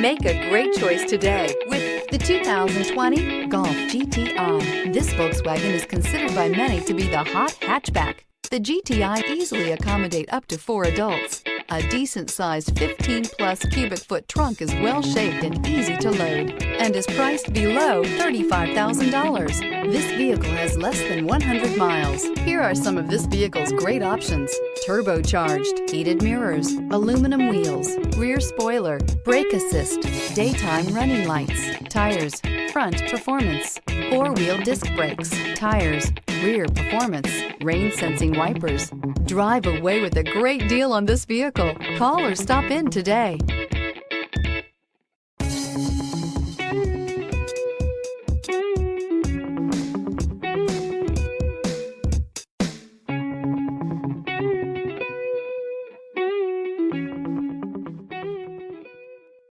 Make a great choice today with the 2020 Golf GTI. This Volkswagen is considered by many to be the hot hatchback. The GTI easily accommodate up to 4 adults. A decent-sized 15-plus cubic foot trunk is well-shaped and easy to load and is priced below $35,000. This vehicle has less than 100 miles. Here are some of this vehicle's great options: turbocharged, heated mirrors, aluminum wheels, rear spoiler, brake assist, daytime running lights, tires, front performance, 4-wheel disc brakes, tires, rear performance, rain sensing wipers. Drive away with a great deal on this vehicle. Call or stop in today.